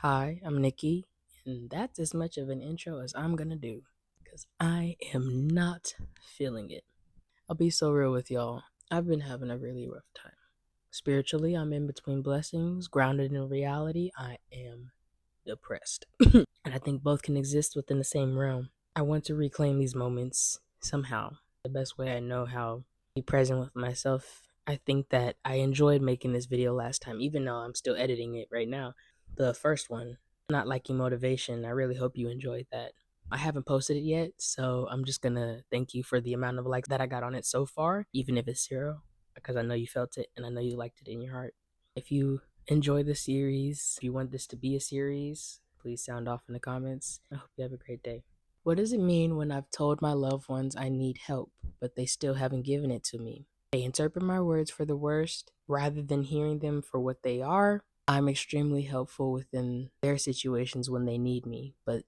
Hi, I'm Nikki, and that's as much of an intro as I'm gonna do because I am not feeling it. I'll be so real with y'all. I've been having a really rough time. Spiritually, I'm in between blessings, grounded in reality. I am depressed. And I think both can exist within the same realm. I want to reclaim these moments somehow. The best way I know how to be present with myself. I think that I enjoyed making this video last time, even though I'm still editing it right now. The first one, not liking motivation. I really hope you enjoyed that. I haven't posted it yet, so I'm just gonna thank you for the amount of likes that I got on it so far, even if it's 0, because I know you felt it and I know you liked it in your heart. If you enjoy the series, if you want this to be a series, please sound off in the comments. I hope you have a great day. What does it mean when I've told my loved ones I need help, but they still haven't given it to me? They interpret my words for the worst rather than hearing them for what they are. I'm extremely helpful within their situations when they need me, but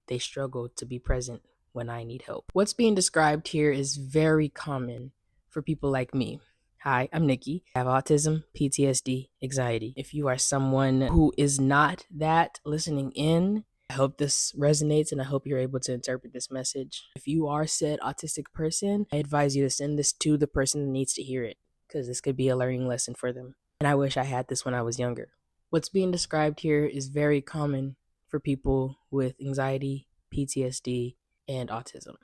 they struggle to be present when I need help. What's being described here is very common for people like me. Hi, I'm Nikki. I have autism, PTSD, anxiety. If you are someone who is not that listening in, I hope this resonates and I hope you're able to interpret this message. If you are said autistic person, I advise you to send this to the person that needs to hear it because this could be a learning lesson for them. And I wish I had this when I was younger. What's being described here is very common for people with anxiety, PTSD, and autism.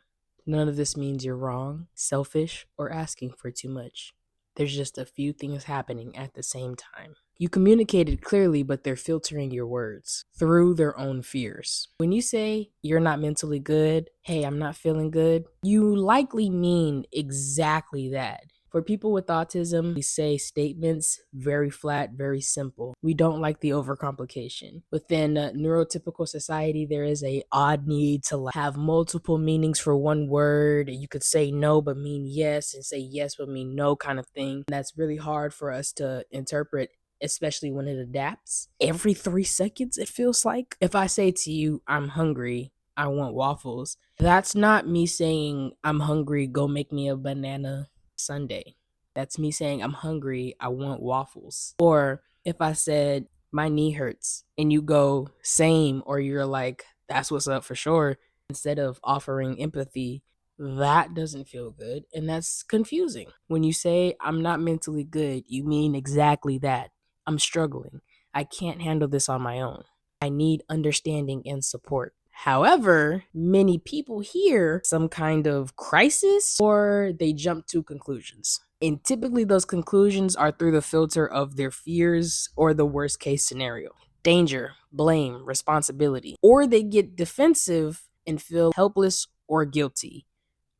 None of this means you're wrong, selfish, or asking for too much. There's just a few things happening at the same time. You communicated clearly, but they're filtering your words through their own fears. When you say you're not mentally good, hey, I'm not feeling good, you likely mean exactly that. For people with autism, we say statements very flat, very simple. We don't like the overcomplication. Within a neurotypical society, there is a odd need to have multiple meanings for one word. You could say no but mean yes, and say yes but mean no kind of thing. And that's really hard for us to interpret, especially when it adapts. Every 3 seconds, it feels like. If I say to you, I'm hungry, I want waffles, that's not me saying, I'm hungry, go make me a banana sundae. That's me saying, I'm hungry, I want waffles. Or if I said, my knee hurts, and you go, same, or you're like, that's what's up for sure, instead of offering empathy, that doesn't feel good. And that's confusing. When you say, I'm not mentally good, you mean exactly that. I'm struggling. I can't handle this on my own. I need understanding and support. However, many people hear some kind of crisis or they jump to conclusions. And typically those conclusions are through the filter of their fears or the worst case scenario. Danger, blame, responsibility. Or they get defensive and feel helpless or guilty.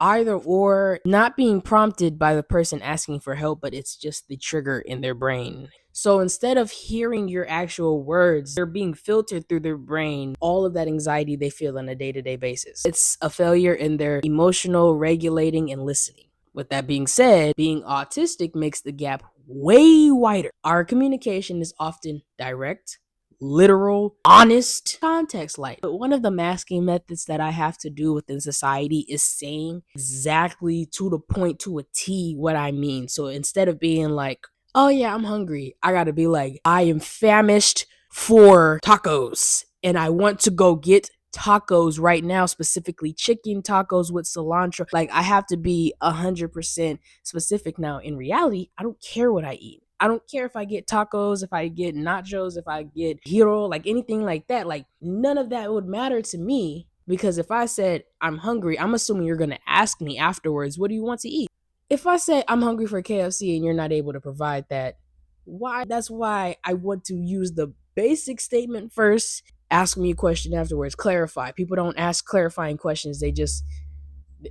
Either or, not being prompted by the person asking for help, but it's just the trigger in their brain. So instead of hearing your actual words, they're being filtered through their brain, all of that anxiety they feel on a day-to-day basis. It's a failure in their emotional regulating and listening. With that being said, being autistic makes the gap way wider. Our communication is often direct, literal, honest, context light. But one of the masking methods that I have to do within society is saying exactly to the point, to a T, what I mean. So instead of being like, oh yeah, I'm hungry, I gotta be like, I am famished for tacos and I want to go get tacos right now, specifically chicken tacos with cilantro. Like, I have to be 100% specific. Now in reality, I don't care what I eat. I don't care if I get tacos, if I get nachos, if I get hero, like anything like that. Like, none of that would matter to me, because if I said I'm hungry, I'm assuming you're going to ask me afterwards, what do you want to eat? If I say I'm hungry for KFC and you're not able to provide that, why? That's why I want to use the basic statement first, ask me a question afterwards, clarify. People don't ask clarifying questions. They just,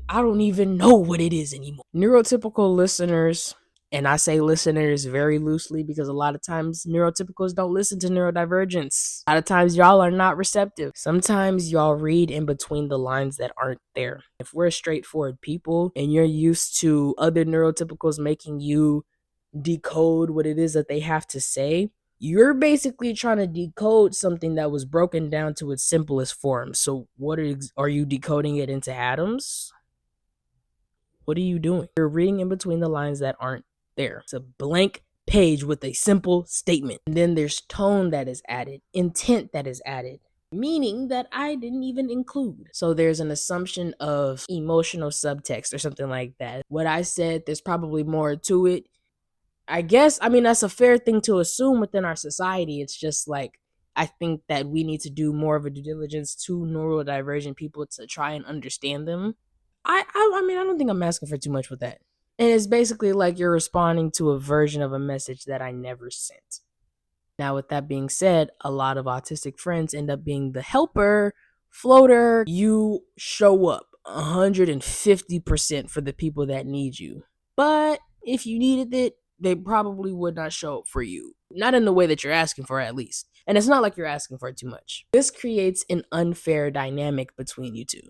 I don't even know what it is anymore. Neurotypical listeners, and I say listeners very loosely because a lot of times neurotypicals don't listen to neurodivergents. A lot of times y'all are not receptive. Sometimes y'all read in between the lines that aren't there. If we're straightforward people and you're used to other neurotypicals making you decode what it is that they have to say, you're basically trying to decode something that was broken down to its simplest form. So what are you decoding it into atoms? What are you doing? You're reading in between the lines that aren't there. It's a blank page with a simple statement. And then there's tone that is added, intent that is added, meaning that I didn't even include. So there's an assumption of emotional subtext or something like that. What I said, there's probably more to it. I guess, I mean, that's a fair thing to assume within our society. It's just like, I think that we need to do more of a due diligence to neurodivergent people to try and understand them. I mean, I don't think I'm asking for too much with that. And it's basically like you're responding to a version of a message that I never sent. Now, with that being said, a lot of autistic friends end up being the helper, floater. You show up 150% for the people that need you. But if you needed it, they probably would not show up for you. Not in the way that you're asking for, at least. And it's not like you're asking for too much. This creates an unfair dynamic between you two.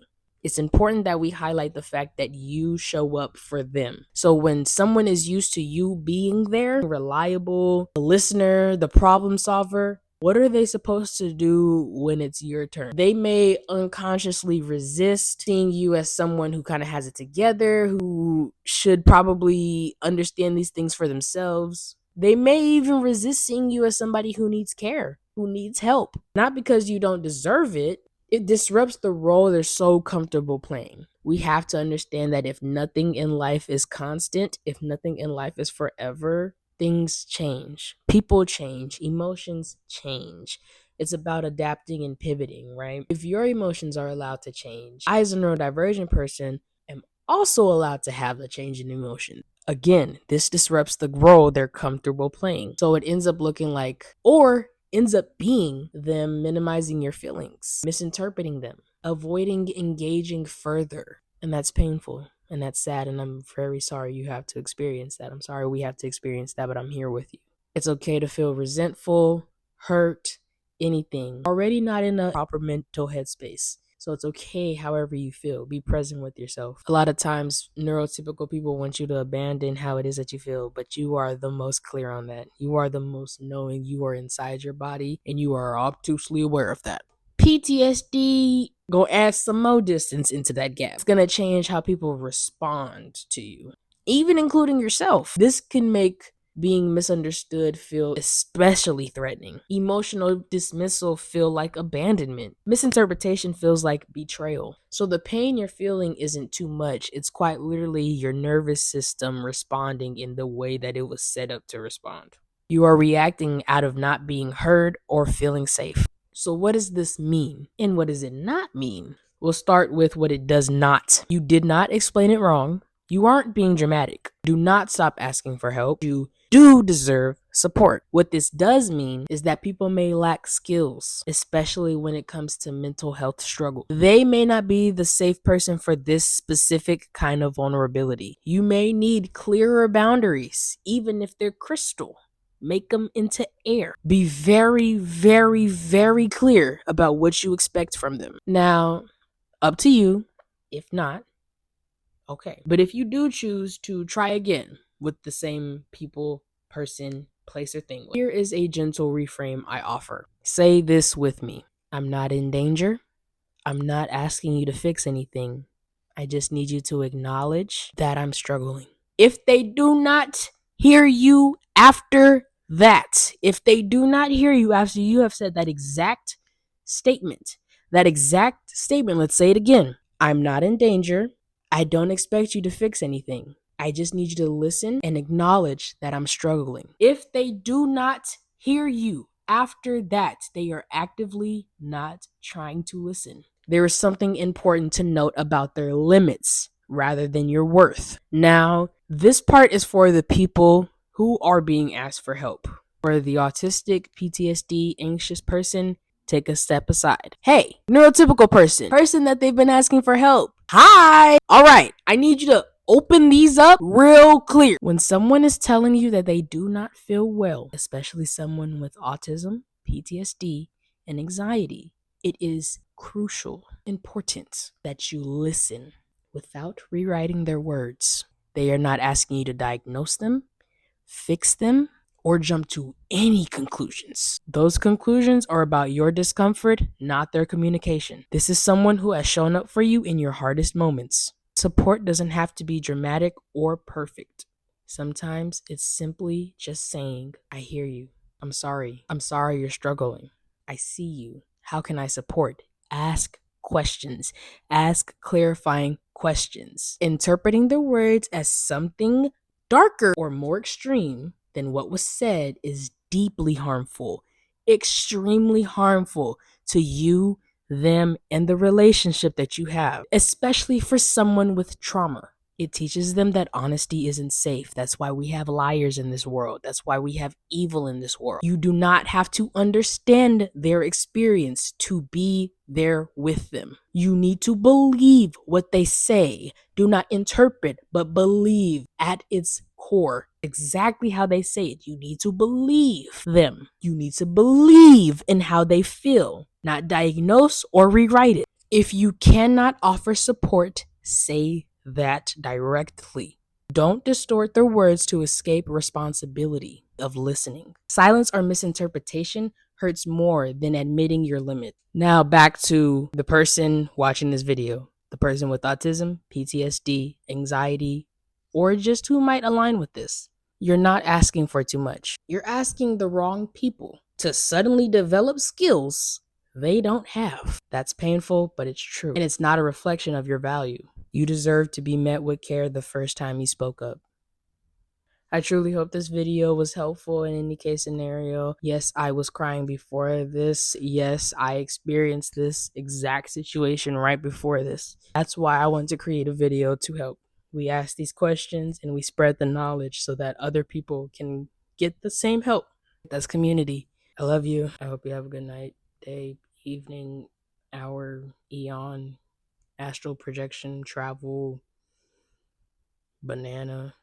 It's important that we highlight the fact that you show up for them. So when someone is used to you being there, reliable, the listener, the problem solver, what are they supposed to do when it's your turn? They may unconsciously resist seeing you as someone who kind of has it together, who should probably understand these things for themselves. They may even resist seeing you as somebody who needs care, who needs help. Not because you don't deserve it. It disrupts the role they're so comfortable playing. We have to understand that if nothing in life is constant, if nothing in life is forever, things change. People change. Emotions change. It's about adapting and pivoting, right? If your emotions are allowed to change, I, as a neurodivergent person, am also allowed to have a change in emotion. Again, this disrupts the role they're comfortable playing. So it ends up looking like, or ends up being them minimizing your feelings, misinterpreting them, avoiding engaging further. And that's painful and that's sad. And I'm very sorry you have to experience that. I'm sorry we have to experience that, but I'm here with you. It's okay to feel resentful, hurt, anything. Already not in a proper mental headspace. So it's okay however you feel. Be present with yourself. A lot of times, neurotypical people want you to abandon how it is that you feel, but you are the most clear on that. You are the most knowing. You are inside your body, and you are obtusely aware of that. PTSD, go add some more distance into that gap. It's going to change how people respond to you, even including yourself. This can make being misunderstood feel especially threatening. Emotional dismissal feel like abandonment. Misinterpretation feels like betrayal. So the pain you're feeling isn't too much. It's quite literally your nervous system responding in the way that it was set up to respond. You are reacting out of not being heard or feeling safe. So what does this mean? And what does it not mean? We'll start with what it does not. You did not explain it wrong. You aren't being dramatic. Do not stop asking for help. You do deserve support. What this does mean is that people may lack skills, especially when it comes to mental health struggle. They may not be the safe person for this specific kind of vulnerability. You may need clearer boundaries, even if they're crystal. Make them into air. Be very, very, very clear about what you expect from them. Now, up to you. If not, okay. But if you do choose to try again with the same people, person, place, or thing, here is a gentle reframe I offer. Say this with me. I'm not in danger. I'm not asking you to fix anything. I just need you to acknowledge that I'm struggling. If they do not hear you after that, if they do not hear you after you have said that exact statement, let's say it again. I'm not in danger. I don't expect you to fix anything. I just need you to listen and acknowledge that I'm struggling. If they do not hear you after that, they are actively not trying to listen. There is something important to note about their limits rather than your worth. Now, this part is for the people who are being asked for help. For the autistic, PTSD, anxious person, take a step aside. Hey, neurotypical person that they've been asking for help. Hi. All right, I need you to open these up real clear. When someone is telling you that they do not feel well, especially someone with autism, PTSD, and anxiety, it is crucial, important that you listen without rewriting their words. They are not asking you to diagnose them, fix them, or jump to any conclusions. Those conclusions are about your discomfort, not their communication. This is someone who has shown up for you in your hardest moments. Support doesn't have to be dramatic or perfect. Sometimes it's simply just saying, I hear you. I'm sorry. I'm sorry you're struggling. I see you. How can I support? Ask questions. Ask clarifying questions. Interpreting the words as something darker or more extreme than what was said is deeply harmful, extremely harmful to you, them, and the relationship that you have, especially for someone with trauma. It teaches them that honesty isn't safe. That's why we have liars in this world. That's why we have evil in this world. You do not have to understand their experience to be there with them. You need to believe what they say. Do not interpret, but believe at its core exactly how they say it. You need to believe them. You need to believe in how they feel, not diagnose or rewrite it. If you cannot offer support, say that directly. Don't distort their words to escape responsibility of listening. Silence or misinterpretation hurts more than admitting your limit. Now back to the person watching this video, the person with autism, PTSD, anxiety, or just who might align with this. You're not asking for too much. You're asking the wrong people to suddenly develop skills they don't have. That's painful, but it's true. And it's not a reflection of your value. You deserve to be met with care the first time you spoke up. I truly hope this video was helpful in any case scenario. Yes, I was crying before this. Yes, I experienced this exact situation right before this. That's why I want to create a video to help. We ask these questions and we spread the knowledge so that other people can get the same help. That's community. I love you. I hope you have a good night, day, evening, hour, eon, astral projection, travel, banana.